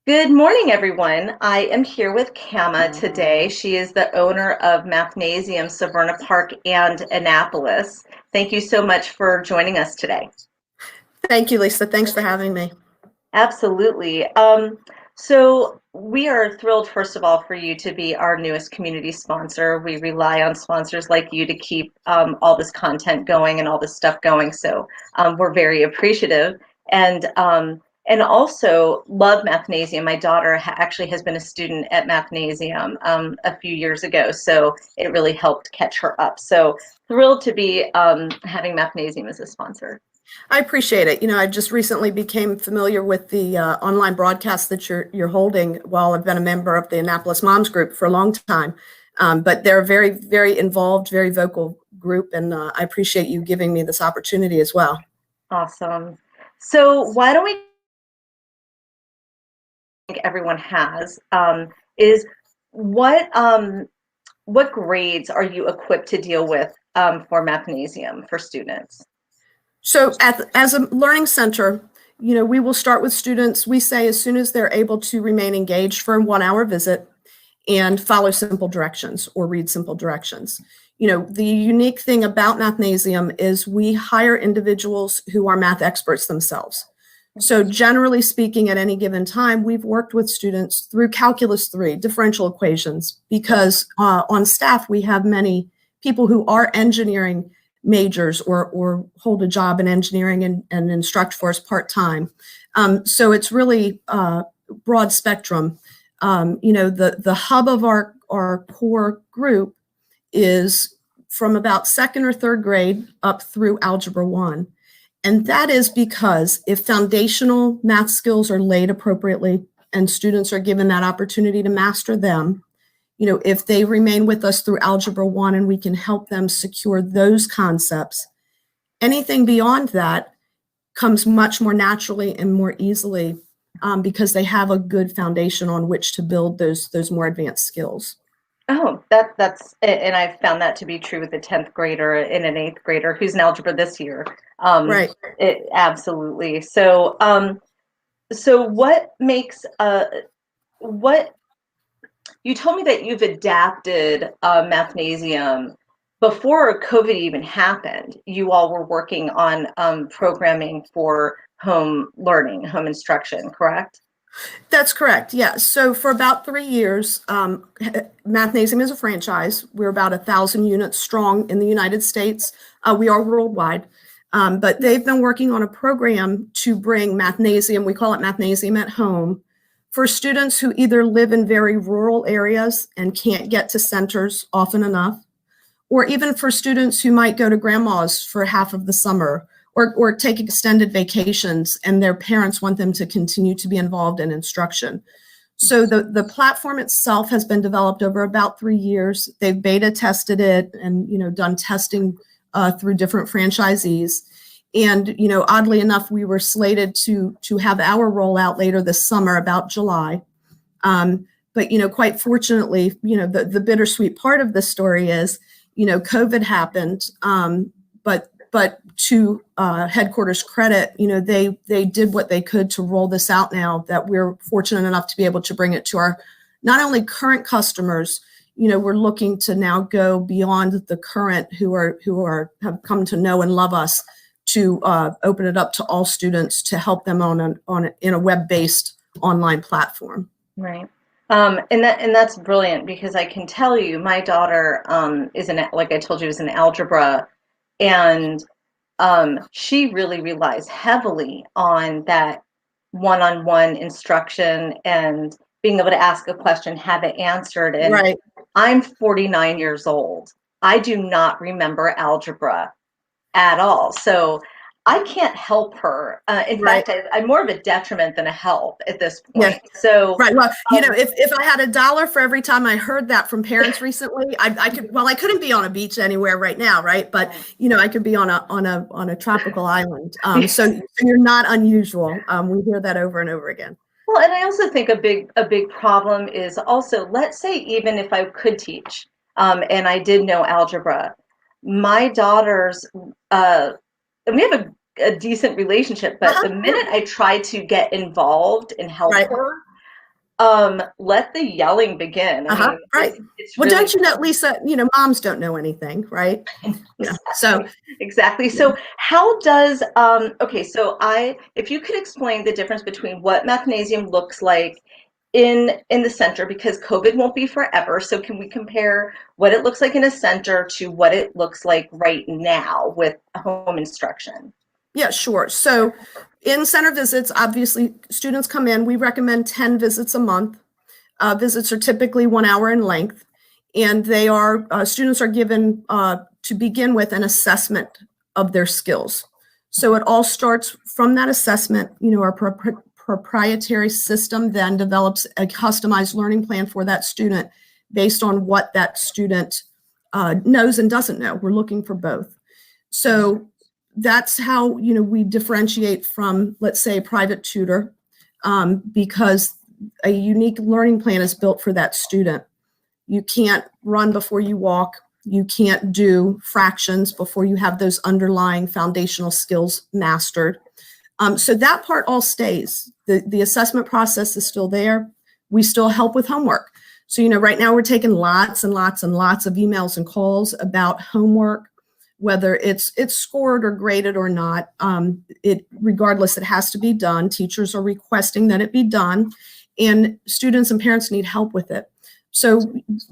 Good morning, everyone. I am here with Kama today. She is the owner of Mathnasium, Severna Park, and Annapolis. Thank you so much for joining us today. Thank you, Lisa. Thanks for having me. Absolutely. So we are thrilled, first of all, for you to be our newest community sponsor. We rely on sponsors like you to keep all this content going and all this stuff going. So we're very appreciative. And also love Mathnasium. My daughter actually has been a student at Mathnasium a few years ago, so it really helped catch her up. So thrilled to be having Mathnasium as a sponsor. I appreciate it. I just recently became familiar with the online broadcast that you're holding while I've been a member of the Annapolis Moms Group for a long time. But they're a very, very involved, very vocal group, and I appreciate you giving me this opportunity as well. Awesome. So why don't we think everyone has is what grades are you equipped to deal with for Mathnasium for students? So as a learning center, we will start with students, we say, as soon as they're able to remain engaged for a 1-hour visit and follow simple directions or read simple directions. The unique thing about Mathnasium is we hire individuals who are math experts themselves. So generally speaking, at any given time, we've worked with students through Calculus 3, differential equations, because on staff, we have many people who are engineering majors or hold a job in engineering and instruct for us part-time. So it's really broad spectrum. The hub of our core group is from about second or third grade up through Algebra 1. And that is because if foundational math skills are laid appropriately and students are given that opportunity to master them, if they remain with us through Algebra 1 and we can help them secure those concepts, anything beyond that comes much more naturally and more easily because they have a good foundation on which to build those more advanced skills. Oh, and I've found that to be true with a 10th grader and an 8th grader who's in algebra this year. Right. Absolutely. So what makes what you told me that you've adapted Mathnasium before COVID even happened. You all were working on programming for home learning, home instruction, correct? That's correct. Yes. So for about 3 years, Mathnasium is a franchise. We're about 1,000 units strong in the United States. We are worldwide. But they've been working on a program to bring Mathnasium, we call it Mathnasium at Home, for students who either live in very rural areas and can't get to centers often enough, or even for students who might go to grandma's for half of the summer or take extended vacations and their parents want them to continue to be involved in instruction. So the platform itself has been developed over about 3 years. They've beta tested it and done testing through different franchisees. And oddly enough, we were slated to have our rollout later this summer, about July. But quite fortunately, the bittersweet part of the story is, COVID happened. But to headquarters credit, they did what they could to roll this out now that we're fortunate enough to be able to bring it to our not only current customers, we're looking to now go beyond the current who have come to know and love us to open it up to all students to help them in a web-based online platform. Right. And that's brilliant because I can tell you my daughter like I told you, is in algebra. And she really relies heavily on that one-on-one instruction and being able to ask a question, have it answered. And right. I'm 49 years old. I do not remember algebra at all. So I can't help her. In fact, I'm more of a detriment than a help at this point. Yeah. So right. Well, if I had $1 for every time I heard that from parents recently, I could. Well, I couldn't be on a beach anywhere right now, right? But I could be on a tropical island. So you're not unusual. We hear that over and over again. Well, and I also think a big problem is also, let's say even if I could teach, and I did know algebra, my daughters, and we have a decent relationship, but the minute I try to get involved and help her, Let the yelling begin. I Uh-huh, mean, right. it's Well, really don't you know, Lisa, moms don't know anything, right? So exactly, exactly. yeah. So how does okay, so I if you could explain the difference between what Mathnasium looks like in the center, because COVID won't be forever. So can we compare what it looks like in a center to what it looks like right now with home instruction? Yeah, sure. So in center visits, obviously students come in, we recommend 10 visits a month. Visits are typically 1 hour in length, and they are students are given to begin with an assessment of their skills. So it all starts from that assessment. Our proprietary system then develops a customized learning plan for that student based on what that student knows and doesn't know. We're looking for both. So that's how we differentiate from, let's say, a private tutor, because a unique learning plan is built for that student. You can't run before you walk. You can't do fractions before you have those underlying foundational skills mastered. So that part all stays. The assessment process is still there. We still help with homework. So, right now we're taking lots and lots and lots of emails and calls about homework, whether it's scored or graded or not. Regardless, it has to be done. Teachers are requesting that it be done, and students and parents need help with it. So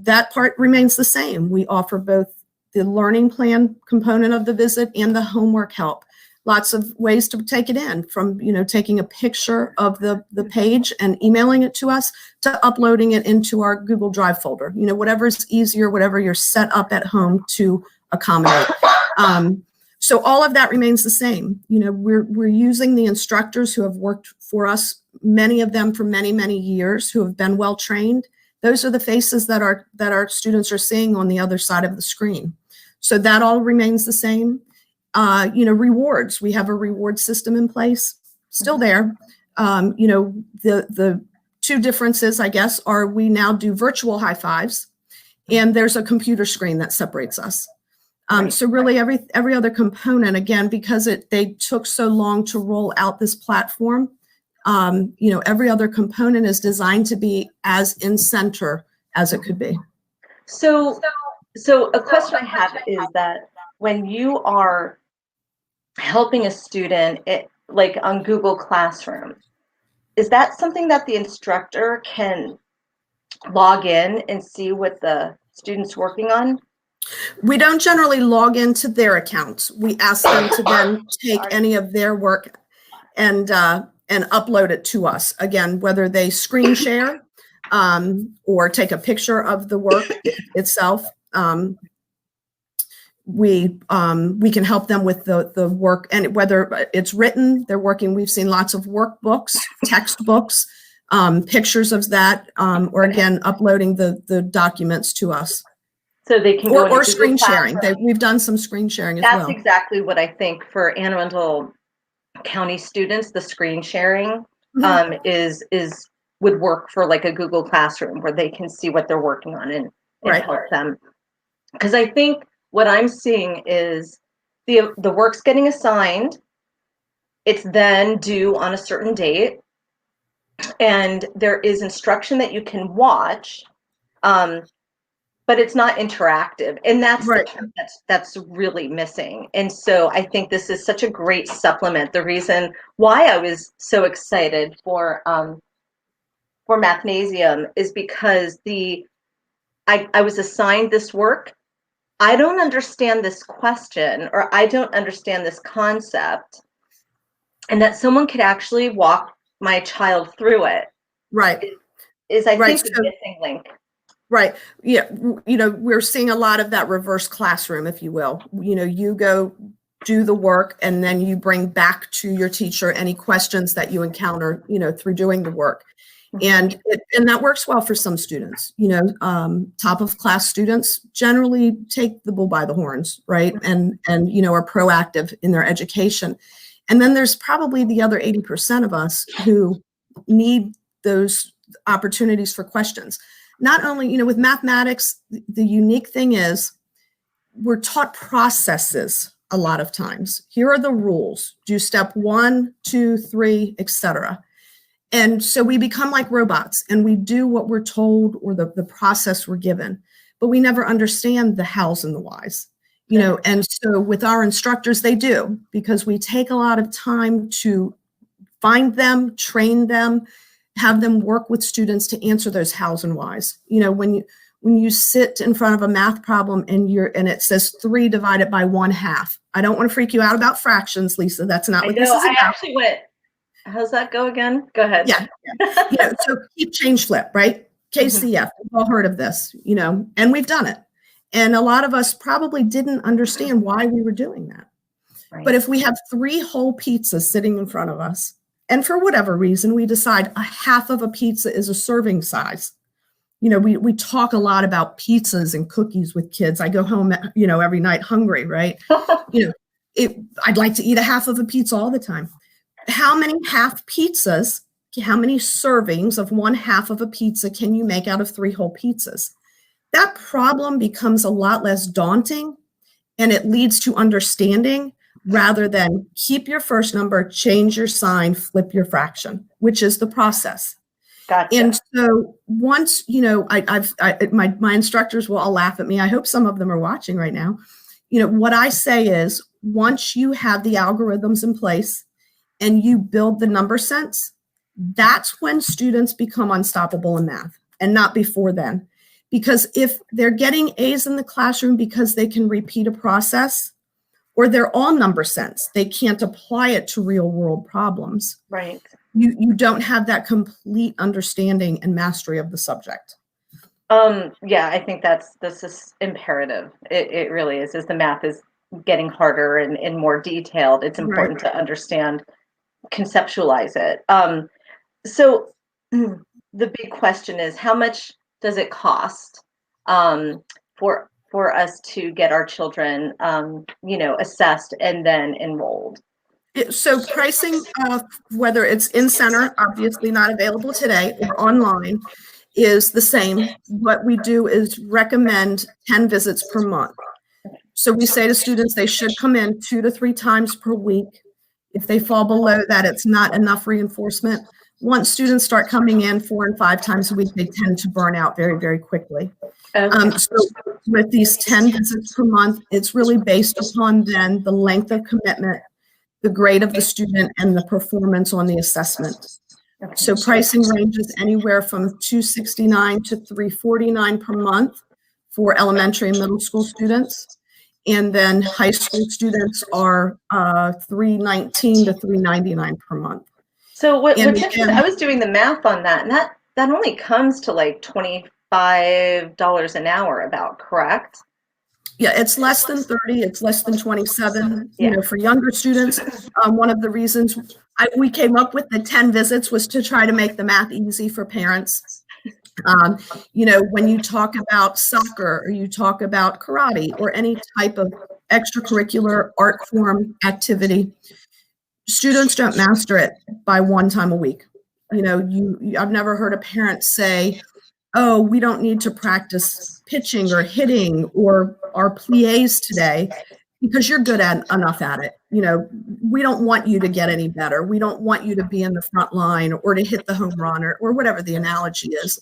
that part remains the same. We offer both the learning plan component of the visit and the homework help. Lots of ways to take it in, from taking a picture of the page and emailing it to us, to uploading it into our Google Drive folder. Whatever's easier, whatever you're set up at home to accommodate. So all of that remains the same. We're using the instructors who have worked for us, many of them for many, many years, who have been well trained. Those are the faces that our students are seeing on the other side of the screen. So that all remains the same. Rewards. We have a reward system in place, still there. The two differences, I guess, are we now do virtual high fives, and there's a computer screen that separates us. So really every other component, again, because they took so long to roll out this platform, every other component is designed to be as in center as it could be. So a question I have is that when you are helping a student, like on Google Classroom, is that something that the instructor can log in and see what the student's working on? We don't generally log into their accounts. We ask them to then take any of their work and upload it to us. Again, whether they screen share or take a picture of the work itself. We can help them with the work, and whether it's written, they're working. We've seen lots of workbooks, textbooks, pictures of that, or again, uploading the documents to us. So they can go or screen sharing. We've done some screen sharing as well. That's exactly what I think for Anne Arundel County students. The screen sharing is would work for like a Google Classroom, where they can see what they're working on and help them. Because I think what I'm seeing is the work's getting assigned. It's then due on a certain date, and there is instruction that you can watch, but it's not interactive, and that's the part that's really missing. And so I think this is such a great supplement. The reason why I was so excited for Mathnasium is because I was assigned this work. I don't understand this question, or I don't understand this concept, and that someone could actually walk my child through it. Is I think the missing link. Right. Yeah. We're seeing a lot of that reverse classroom, if you will. You go do the work, and then you bring back to your teacher any questions that you encounter, through doing the work. And that works well for some students. Top of class students generally take the bull by the horns, right? And are proactive in their education. And then there's probably the other 80% of us who need those opportunities for questions. Not only, with mathematics, the unique thing is we're taught processes a lot of times. Here are the rules. Do step 1, 2, 3, etc. And so we become like robots and we do what we're told or the process we're given, but we never understand the hows and the whys, and so with our instructors, they do, because we take a lot of time to find them, train them, have them work with students to answer those hows and whys. When you sit in front of a math problem and it says 3 divided by 1/2. I don't want to freak you out about fractions, Lisa. That's not what this is about. I actually went, how's that go again? Go ahead. Yeah. So keep, change, flip, right? KCF. We've all heard of this, and we've done it. And a lot of us probably didn't understand why we were doing that. Right. But if we have 3 whole pizzas sitting in front of us, and for whatever reason, we decide a half of a pizza is a serving size. We talk a lot about pizzas and cookies with kids. I go home, every night hungry, right? I'd like to eat a half of a pizza all the time. How many half pizzas, how many servings of 1/2 of a pizza can you make out of 3 whole pizzas? That problem becomes a lot less daunting, and it leads to understanding rather than keep your first number, change your sign, flip your fraction, which is the process. Gotcha. And so once, my instructors will all laugh at me. I hope some of them are watching right now. What I say is, once you have the algorithms in place and you build the number sense, that's when students become unstoppable in math, and not before then. Because if they're getting A's in the classroom because they can repeat a process, or they're all number sense, they can't apply it to real world problems. Right. You don't have that complete understanding and mastery of the subject. Yeah, I think this is imperative. It really is. As the math is getting harder and more detailed, it's important to understand, conceptualize it. So the big question is, how much does it cost for us to get our children, assessed and then enrolled? So pricing, whether it's in center, obviously not available today, or online, is the same. What we do is recommend 10 visits per month. So we say to students they should come in 2 to 3 times per week. If they fall below that, it's not enough reinforcement. Once students start coming in 4 and 5 times a week, they tend to burn out very, very quickly. Okay. So with these 10 visits per month, it's really based upon then the length of commitment, the grade of the student, and the performance on the assessment. Okay. So pricing ranges anywhere from $269 to $349 per month for elementary and middle school students. And then high school students are $319 to $399 per month. So what's interesting, I was doing the math on that, and that only comes to like $25 an hour about, correct? Yeah, it's less than 30. It's less than 27. For younger students, one of the reasons we came up with the 10 visits was to try to make the math easy for parents. When you talk about soccer, or you talk about karate, or any type of extracurricular art form activity, students don't master it by 1 time a week. I've never heard a parent say, "Oh, we don't need to practice pitching or hitting or our pliés today because you're good enough at it. We don't want you to get any better. We don't want you to be in the front line or to hit the home run or whatever the analogy is."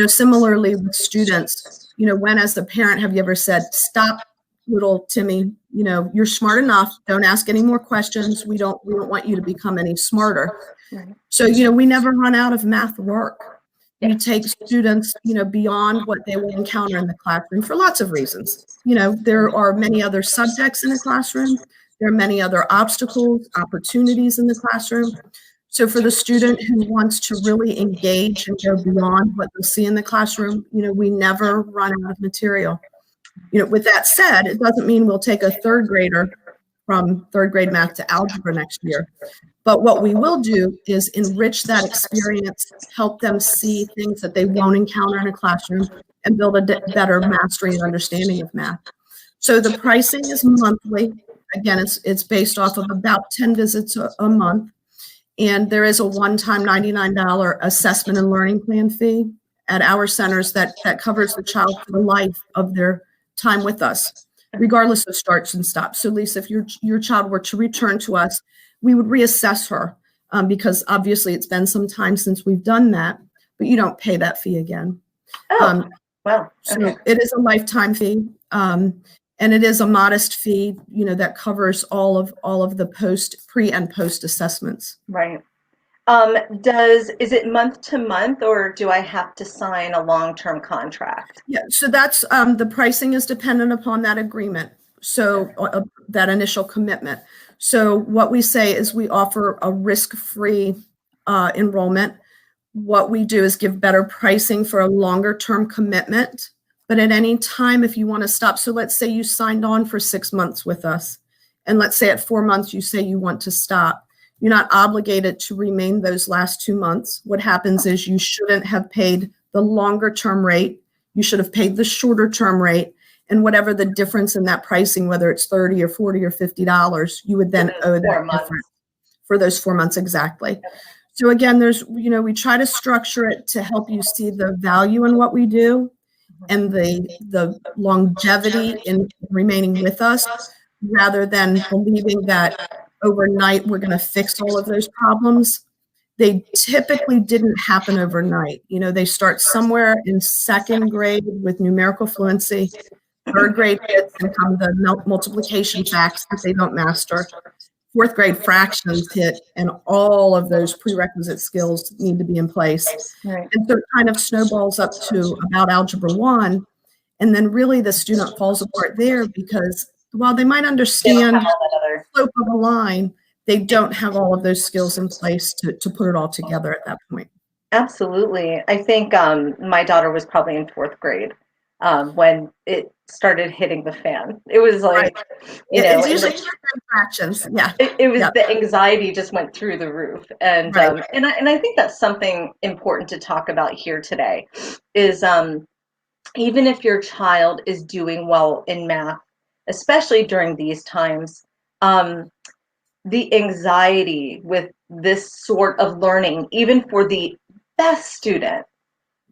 Similarly with students, when as a parent have you ever said, "Stop, little Timmy, you're smart enough. Don't ask any more questions. We don't want you to become any smarter." So, we never run out of math work. We take students, beyond what they will encounter in the classroom for lots of reasons. There are many other subjects in the classroom. There are many other obstacles, opportunities in the classroom. So for the student who wants to really engage and go beyond what they'll see in the classroom, we never run out of material. With that said, it doesn't mean we'll take a 3rd grader from 3rd grade math to algebra next year. But what we will do is enrich that experience, help them see things that they won't encounter in a classroom, and build a better mastery and understanding of math. So the pricing is monthly. Again, it's based off of about 10 visits a month. And there is a one-time $99 assessment and learning plan fee at our centers that covers the child for the life of their time with us, regardless of starts and stops. So Lisa, if your child were to return to us, we would reassess her because obviously it's been some time since we've done that, but you don't pay that fee again. Oh, well, okay. So it is a lifetime fee, and it is a modest fee, that covers all of the pre and post assessments. Right. Is it month to month, or do I have to sign a long-term contract? Yeah, so that's the pricing is dependent upon that agreement. So that initial commitment. So what we say is we offer a risk-free enrollment. What we do is give better pricing for a longer term commitment. But at any time, if you want to stop, so let's say you signed on for 6 months with us, and let's say at 4 months you say you want to stop, you're not obligated to remain those last 2 months. What happens is you shouldn't have paid the longer term rate. You should have paid the shorter term rate, and whatever the difference in that pricing, whether it's $30 or $40 or $50, you would then owe that difference for those 4 months exactly. So again, we try to structure it to help you see the value in what we do and the longevity in remaining with us, rather than believing that overnight we're going to fix all of those problems. They typically didn't happen overnight. They start somewhere in second grade with numerical fluency. Third grade kids can come the multiplication facts that they don't master. Fourth grade fractions hit, and all of those prerequisite skills need to be in place. Right. And so it kind of snowballs up to about Algebra 1. And then really the student falls apart there because while they might understand the slope of a line, they don't have all of those skills in place to put it all together at that point. Absolutely. I think my daughter was probably in fourth grade when it started hitting the fan. It was like, it's usually fractions. Yeah. It was the anxiety just went through the roof. And and I think that's something important to talk about here today is even if your child is doing well in math, especially during these times, the anxiety with this sort of learning, even for the best student,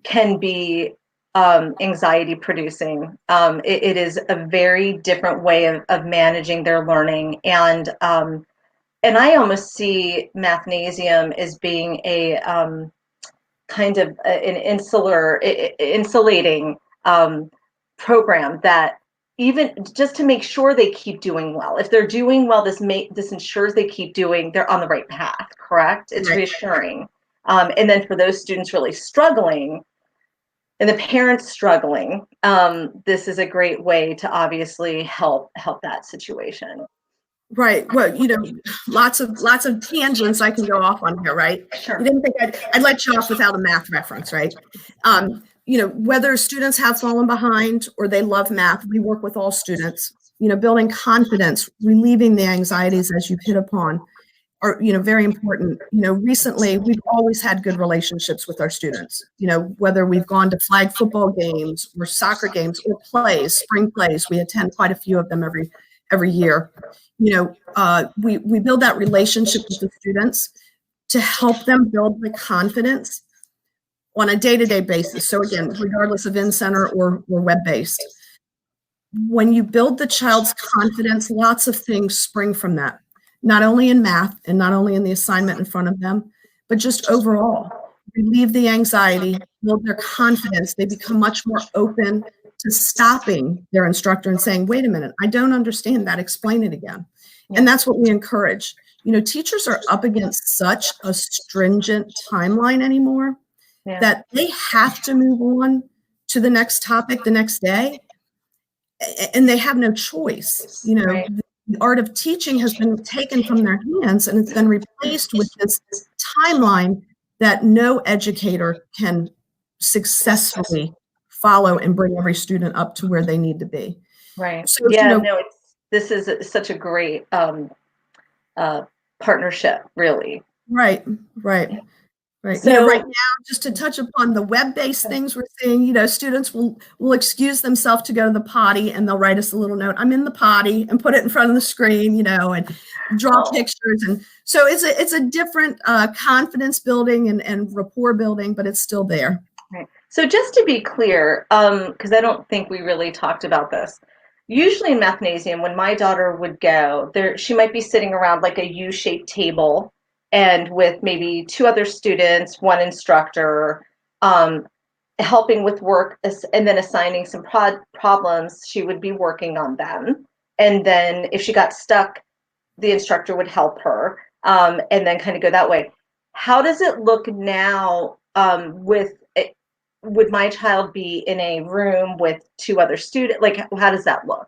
can be anxiety producing. It is a very different way of managing their learning. And I almost see Mathnasium as being a kind of an insulating program that even just to make sure they keep doing well. If they're doing well, this ensures they keep they're on the right path, correct? It's reassuring. And then for those students really struggling, and the parents struggling, this is a great way to obviously help that situation. Right. Well, lots of tangents I can go off on here, right? Sure. You didn't think I'd let you off without a math reference, right? Whether students have fallen behind or they love math, we work with all students. Building confidence, relieving the anxieties as you hit upon are, very important. Recently we've always had good relationships with our students, whether we've gone to flag football games or soccer games or spring plays. We attend quite a few of them every year. We build that relationship with the students to help them build the confidence on a day-to-day basis. So again, regardless of in-center or web-based. When you build the child's confidence, lots of things spring from that. Not only in math and not only in the assignment in front of them, but just overall. Relieve the anxiety, build their confidence. They become much more open to stopping their instructor and saying, wait a minute, I don't understand that, explain it again. And that's what we encourage. Teachers are up against such a stringent timeline anymore that they have to move on to the next topic the next day, and they have no choice. The art of teaching has been taken from their hands, and it's been replaced with this timeline that no educator can successfully follow and bring every student up to where they need to be. Right. So, this is such a great partnership, really. Right. So, right now, just to touch upon the web-based things we're seeing, students will excuse themselves to go to the potty, and they'll write us a little note, I'm in the potty, and put it in front of the screen, and draw pictures. And so it's a different confidence building and rapport building, but it's still there. Right. So just to be clear, because I don't think we really talked about this, usually in Mathnasium, when my daughter would go, she might be sitting around like a U-shaped table, and with maybe two other students, one instructor, um, helping with work, and then assigning some problems. She would be working on them. And then if she got stuck, the instructor would help her, and then kind of go that way. How does it look now, with it? Would my child be in a room with two other students? Like, how does that look?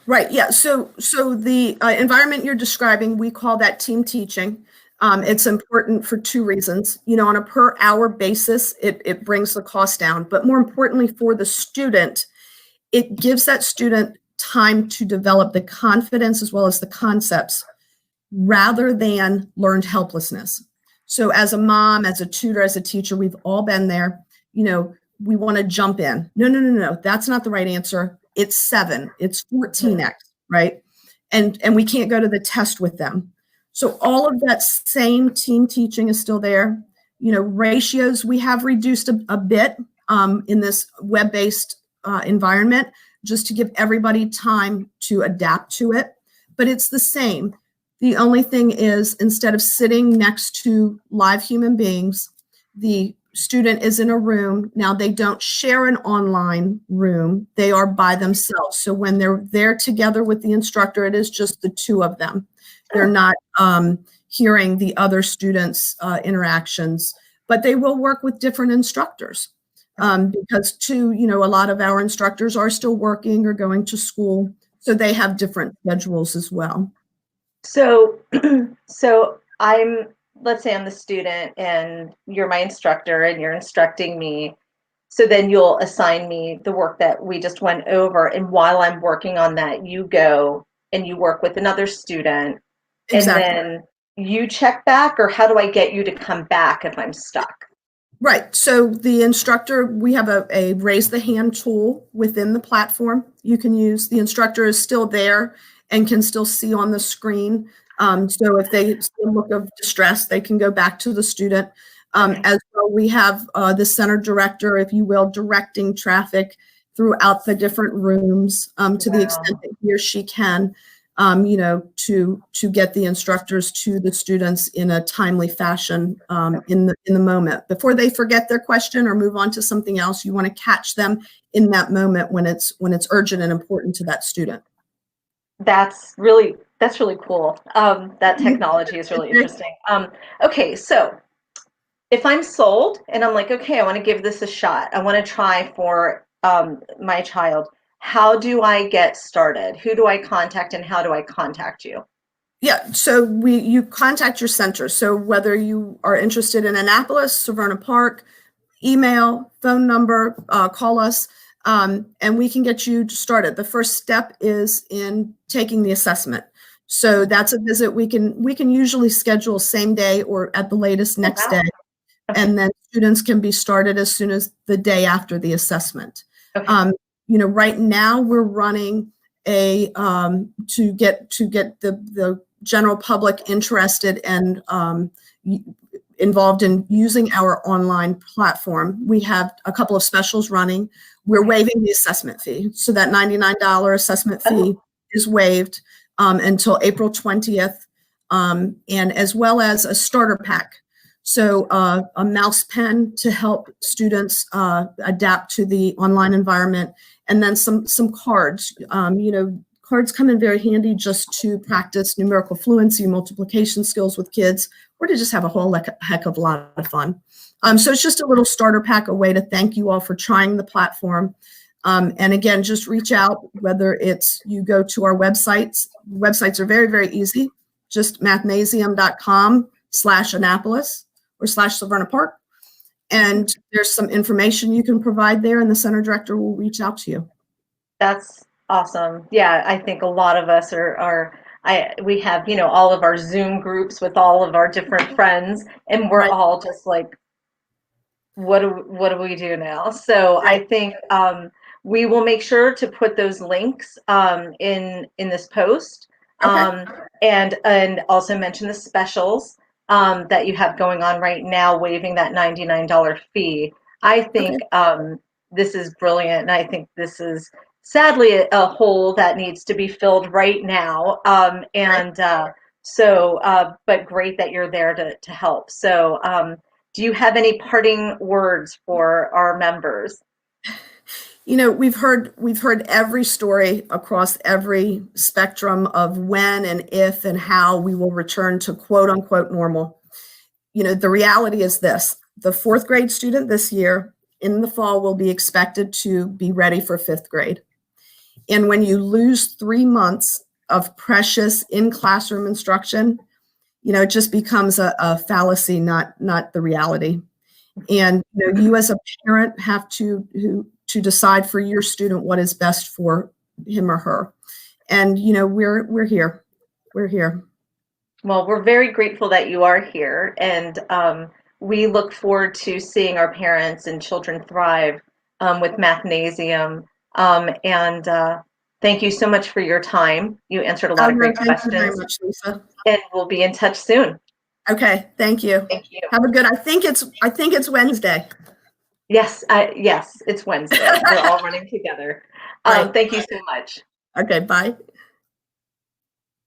Right. Yeah. So the environment you're describing, we call that team teaching. It's important for two reasons. On a per hour basis, it brings the cost down, but more importantly for the student, it gives that student time to develop the confidence as well as the concepts rather than learned helplessness. So as a mom, as a tutor, as a teacher, we've all been there. We want to jump in. No, no, no, no. That's not the right answer. It's 7. It's 14x, right? And we can't go to the test with them. So all of that same team teaching is still there. Ratios we have reduced a bit in this web-based environment just to give everybody time to adapt to it. But it's the same. The only thing is, instead of sitting next to live human beings, the student is in a room. Now, they don't share an online room. They are by themselves. So when they're there together with the instructor, it is just the two of them. They're not hearing the other students' interactions, but they will work with different instructors because, too, a lot of our instructors are still working or going to school, so they have different schedules as well. So, so let's say I'm the student and you're my instructor and you're instructing me. So then you'll assign me the work that we just went over. And while I'm working on that, you go and you work with another student. Exactly. And then you check back, or how do I get you to come back if I'm stuck? Right. So the instructor, we have a raise the hand tool within the platform. You can use, the instructor is still there and can still see on the screen. So if they still look of distress, they can go back to the student. As well, we have the center director, if you will, directing traffic throughout the different rooms to the extent that he or she can, to get the instructors to the students in a timely fashion in the moment. Before they forget their question or move on to something else, you want to catch them in that moment when it's urgent and important to that student. That's really cool. That technology is really interesting. Okay, so if I'm sold and I'm like, okay, I want to give this a shot. I want to try for my child. How do I get started? Who do I contact and how do I contact you? Yeah, so you contact your center. So whether you are interested in Annapolis, Severna Park, email, phone number, call us, and we can get you started. The first step is in taking the assessment. So that's a visit we can usually schedule same day or at the latest next day. Okay. And then students can be started as soon as the day after the assessment. Okay. Right now we're running a to get the general public interested and involved in using our online platform. We have a couple of specials running. We're waiving the assessment fee. So that $99 assessment fee is waived until April 20th, and as well as a starter pack. So a mouse pen to help students adapt to the online environment, and then some cards. Cards come in very handy just to practice numerical fluency, multiplication skills with kids, or to just have a whole heck of a lot of fun. So it's just a little starter pack, a way to thank you all for trying the platform. And again, just reach out, whether it's you go to our websites. Websites are very, very easy. Just mathnasium.com/Annapolis or /Severna Park. And there's some information you can provide there, and the center director will reach out to you. That's awesome. Yeah, I think a lot of us we have, all of our Zoom groups with all of our different friends, and we're all just like, what do we do now? So I think we will make sure to put those links in this post, and also mention the specials that you have going on right now, waiving that $99 fee. I think this is brilliant, and I think this is sadly a hole that needs to be filled right now. So, but great that you're there to help. So, do you have any parting words for our members? You know, we've heard every story across every spectrum of when and if and how we will return to quote unquote normal. You know, the reality is this: the fourth grade student this year in the fall will be expected to be ready for fifth grade. And when you lose 3 months of precious in classroom instruction, you know, it just becomes a fallacy, not the reality. And you know, you as a parent have to decide for your student what is best for him or her. And you know, we're here. We're here. Well, we're very grateful that you are here, and we look forward to seeing our parents and children thrive with Mathnasium. And thank you so much for your time. You answered a lot of No, great thank you very questions, much, Lisa. and we'll be in touch soon. Okay, thank you. Thank you. Have a good. I think it's Wednesday. Yes, yes, it's Wednesday. We're all running together. Right. Thank you so much. Okay, bye.